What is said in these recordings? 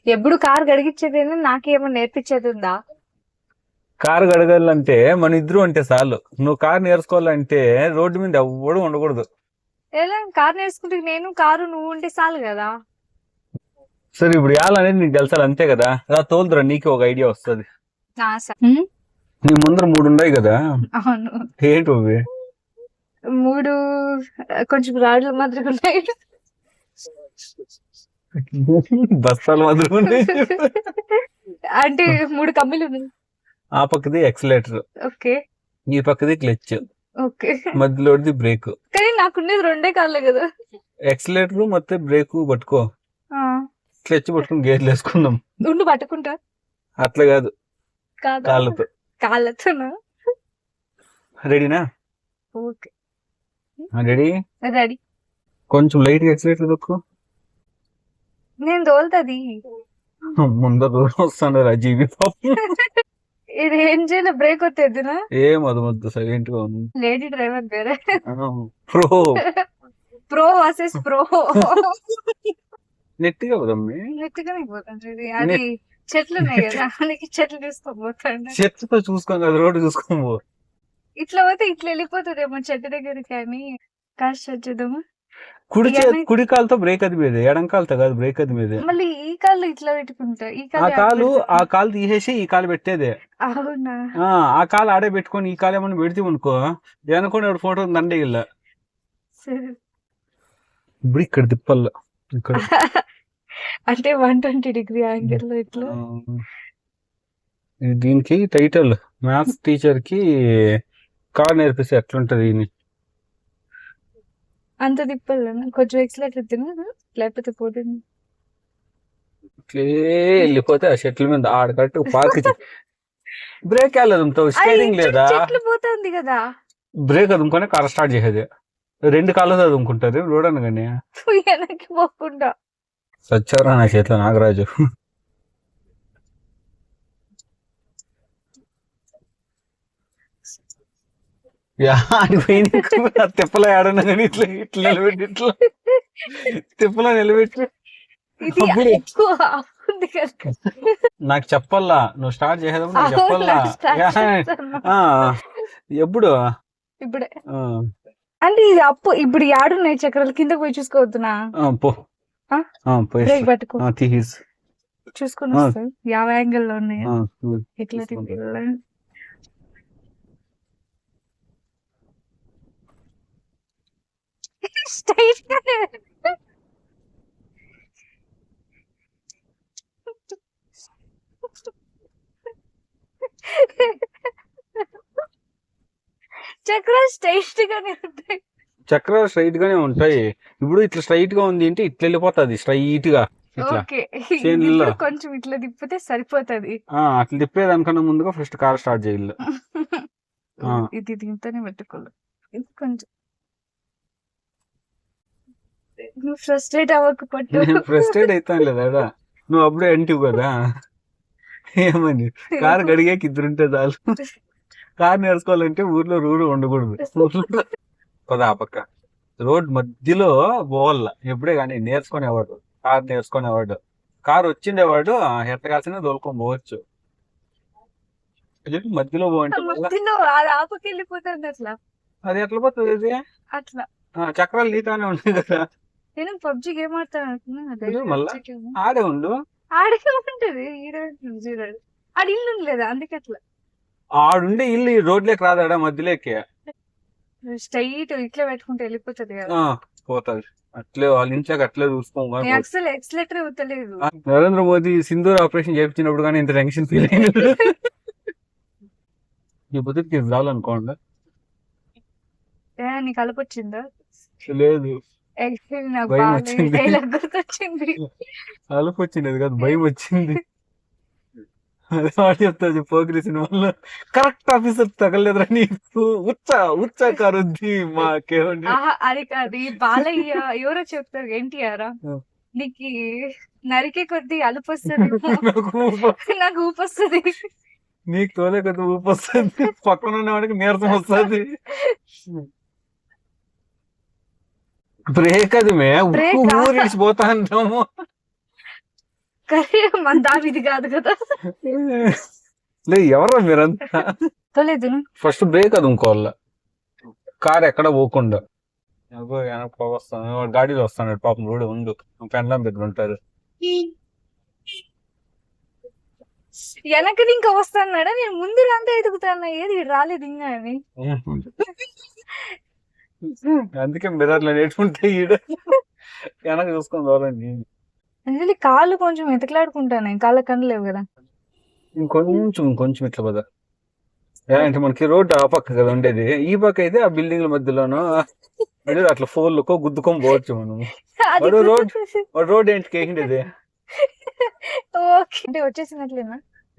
ఎప్పుడు కారు గడిగించేదేనా నాకేమో నేర్పించేది ఉందా? కారు కడగాలంటే మన ఇద్దరు అంటే చాలు. నువ్వు కారు నేర్చుకోవాలంటే రోడ్డు మీద ఎవ్వడు ఉండకూడదు. ఎలా కారు నేర్చుకుంటే నేను కారు నువ్వు ఉంటే చాలు కదా. సరే ఇప్పుడు అనేది నీకు తెలుసాలి అంతే కదా. రా తోలుదురా, నీకే ఒక ఐడియా వస్తుంది. నీ ముందర 3 ఉన్నాయి కదా, అవును. ఏంటి అవి? 3 కొంచెం రాడ్లు మాదిరిగా ఉన్నాయి. బస్తాలు మాత్రం ఉన్నాయి. అంటే 3 కమ్మిలు ఉన్నాయి. ఆ పక్కది ఎక్సలేటర్, ఓకే ఈ పక్కది క్లచ్, ఓకే. మధ్యలోది బ్రేక్. కానీ నాకుండేది 2 కాళ్ళే కదా. ఎక్సలేటర్ ಮತ್ತೆ బ్రేక్ పట్టుకో, ఆ, క్లచ్ పట్టుకుని గేర్లు వేసుకుందాం. ఉండు పట్టుకుంటా. అట్లా కాదు, కాదా? కాళ్ళతో. కాళ్ళతోనా? రెడీనా? Okay ready. రెడీ. కొంచెం లైట్ గా ఎక్సలేటర్ దొక్కు. నేను తోలుతుంది. ముందర వస్తాను జీవి పాపం. ఇది ఏం చేయాలి? బ్రేక్ వత్తేద్దునా? ఏం వద్దు, సైలెంట్ గా ఉంది. లేడీ డ్రైవర్ వేరే. Pro pro versus pro. నెట్టిగా వదమ్మి. నెట్టుగానే పోతాను. ఇది అది చెట్లు ఉన్నాయి కదా, అందుకే చెట్లు చూసుకోపోతాను. చెట్టుతో చూసుకోం కదా, రోడ్డు చూసుకోము. ఇట్లా పోతే ఇట్లా వెళ్ళిపోతుందేమో చెట్టు దగ్గరికి అని కాస్ట్ వచ్చేద్దాము. కుడి కాలుతో బ్రేక్ అది మీదే, ఎడం కాలుతో కాదు బ్రేక్ అది మీదే. మళ్ళీ ఈ కాళ్ళు ఇట్లా పెట్టుకుంటా, ఈ ఆ కాలు తీసేసి ఈ కాలు పెట్టేదే. అవునా? ఆ కాలు ఆడే పెట్టుకొని ఈ కాలు ఏమన్నా పెడితే అనుకో, అనుకోని ఫోటో దండే ఇల్ల. ఇప్పుడు ఇక్కడ తిప్పల్ల, ఇక్కడ అంటే 120 డిగ్రీ యాంగిల్ లో ఇట్లా. దీనికి టైటిల్ మ్యాథ్స్ టీచర్ కి కార్ నేర్పిస్తే ఎట్లుంటది. అంత తిప్పాలన్నా కొంచెం ఎక్సలేటర్ తిన్నా, లేకపోతే పోతుంది. వెళ్ళిపోతే ఆ షెట్ల మీద ఆడకట్టు పార్క్. బ్రేక్ వెళ్ళదు, స్టీరింగ్ లేదా, చెట్లు పోతుంది కదా. బ్రేక్ అదుముకొని కార్ స్టార్ట్ చేసేది. 2 కాళ్ళు చదువుకుంటారు రోడ్ అనగానే. వెనక్కి పోకుండా సచ్చారా నా చేతిలో నాగరాజు. తిప్పలో ఆడన్నా కానీ ఇట్లా ఇట్లా నిలబెట్టి, ఇట్లా తిప్పలో నిలబెట్టి. నాకు చెప్పల్లా, నువ్వు స్టార్ట్ చేసేటప్పుడు నాకు చెప్పల్లా. ఎప్పుడు? ఇప్పుడే. అంటే ఇది అప్పు ఇప్పుడు యాడున్నాయి చక్రాలు, కింద పోయి చూసుకోవద్దునా? బ్రేక్ పట్టుకో, చూసుకొని వస్తాయి. 50 యాంగిల్ లో ఉన్నాయి. ఎట్లా తిప్పాలి? స్ట్రైట్ గానే. చక్రాలు స్ట్రైట్ గానే ఉంటాయి. చక్రాలు స్ట్రైట్ గానే ఉంటాయి. ఇప్పుడు ఇట్లా స్ట్రైట్ గా ఉంది అంటే ఇట్లా వెళ్ళిపోతుంది స్ట్రైట్ గా. కొంచెం ఇట్లా తిప్పితే సరిపోతుంది. అట్లా తిప్పేదానికన్నా ముందుగా ఫస్ట్ కార్ స్టార్ట్ చేయాలి. ఇది దీంతోనే పెట్టుకోవాలి. ఇది కొంచెం నువ్వు ఫ్రస్ట్రేట్ అవ్వకపోతే. ఫ్రస్ట్రేట్ అవుతాను లేదా, నువ్వు అప్పుడే అంటివు కదా. ఏమని కారు గడిగాకి 2 ఉంటే చాలు. కారు నేర్చుకోవాలంటే ఊర్లో రూడు ఉండకూడదు. పదా పక్క రోడ్ మధ్యలో పోవాల ఎప్పుడే కానీ నేర్చుకునేవాడు. కారు నేర్చుకునేవాడు, కారు వచ్చిండేవాడు ఎట్టకాల్సిన దొరుకొని పోవచ్చు. మధ్యలో వెళ్ళిపోతుంది అట్లా. అది ఎట్లా పోతుంది అది? అట్లా చక్రాలు నీతానే ఉంటాయి కదా. నేను పబ్జి గేమ్ ఆడతాను. మళ్ళా ఆడే ఉండు, ఆడే ఉంటది. ఆడ ఇల్లు లేదా, అందుకే అట్లా. ఆడుండే ఇల్లు ఈ రోడ్లోకి రాదాడా మధ్యలోకి. స్ట్రైట్ ఇట్లా పెట్టుకుంటే వెళ్ళిపోతుంది కదా. పోతుంది అట్లే, వాళ్ళ ఇంట్లోకి అట్లే చూసుకోవాలి. అసలు ఎక్సలేటర్ అవుతలేదు. నరేంద్ర మోదీ సింధూర్ ఆపరేషన్ చేయించినప్పుడు కానీ ఇంత టెన్షన్ ఫీల్ అయింది. ఈ బుద్ధికి రావాలనుకోండి. నీకు అలుపు వచ్చిందా? లేదు, భయం వచ్చింది. అలుపు వచ్చింది కాదు, భయం వచ్చింది. అదే వాడు చెప్తాది పోకిరి సినిమాలో, కరెక్ట్ ఆఫీసర్ తగలేదురా నీకు, ఉచ్చా కారుద్ది మాకేమండి. అది కాదు, బాలయ్య ఎవరో చెప్తారు, ఎన్టీఆర్. నీకు నరికే కొద్ది అలుపు వస్తుంది, నాకు ఊపు వస్తుంది. నీకు తోలే కొద్ది ఊపు వస్తుంది, పక్కన ఉన్న వాడికి నీరసం వస్తుంది. బ్రేక్ అది ఊరిడిచిపోతా అంటాము. కానీ మన దావిది కాదు కదా. లే ఎవరా మీరంతా? తోలేదు ఫస్ట్ బ్రేక్ అది ఇంకోళ్ళ కార్ ఎక్కడ పోకుండా వెనక వస్తాను గాడిలో వస్తాడు పాపం రోడ్ ఉండు పెండ్లం దగ్గర ఉంటారు. వెనకది ఇంకా వస్తాన్నాడా, నేను ముందు అంతా ఎదుగుతాను, ఏది వీడు రాలేదు ఇంకా అని. అందుకే మిర్రర్లో నేర్చుకుంటే ఈడ వెనక చూసుకొని రావాలండి. అందులో కాళ్ళు కొంచెం ఎతకలాడుకుంటాను, కాళ్ళ కన్ను లేవు కదా. ఇంకొంచెం ఇట్లా కదా అంటే మనకి రోడ్ ఆ పక్క కదా ఉండేది, ఈ పక్క అయితే ఆ బిల్డింగ్ల మధ్యలోనూ అట్లా ఫోన్లకో గుద్దుకొని పోవచ్చు మనం. అది రోడ్ ఏంటి కేకిండేది ఓకే అంటే వచ్చేసినట్లేనా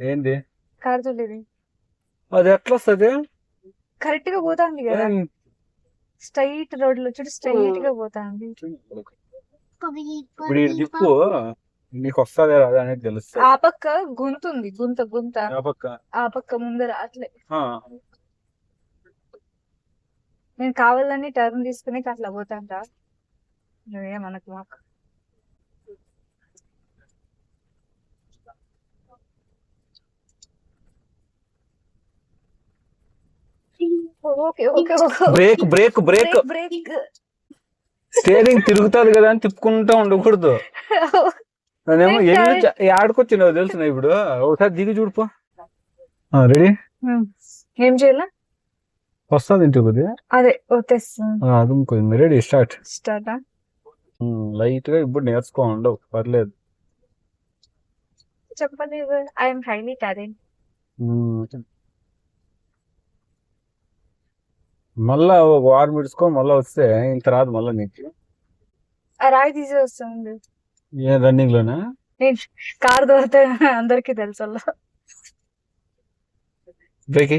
ఏంది కారు తోలేది? అది ఎట్లా వస్తుంది? కరెక్ట్ గా పోతాంది కదా, స్ట్రైట్ రోడ్ లో చూడు, స్ట్రైట్ గా పోతాంది. ఇప్పుడు ఈ దిప్పు నీకు వస్తుందే రాదా అనేది తెలుస్తుంది. ఆ పక్క గుంతుంది, గుంత ఆ పక్క ముందర అట్లే. నేను కావాలని టర్న్ తీసుకుని అట్లా పోతాంట, నువ్వే మనకు మాకు. Break break break break steering తిరుగుతుంది కదా అని తిప్పుకుంటా ఉండకూడదు. అదేమో ఎల్లు ఆడుకొచ్చినావు తెలుసు ఇప్పుడు, ఒకసారి దిగి చూడుపో. రెడీ? ఏం చేయాలా? వస్తుంది ఇంటికి కొద్దిగా అదే వచ్చేస్తుంది. అది ఇంకొంది. Ready start. స్టార్టా? లైట్ గా ఇప్పుడు నేర్చుకో, ఉండవు పర్లేదు. చెప్పలేదు, ఐఎమ్ హైలీ టాలెంట్. మళ్ళా ఒక వారం ఇడుచుకో, మళ్ళా వస్తే ఇంత రాదు మళ్ళా నీకు. ఆ రాయి తీసే వస్తుంది. ఏ రన్నింగ్ లోనా? నేను కారు దొరికితే అందరికి తెలుసు. బ్రేక్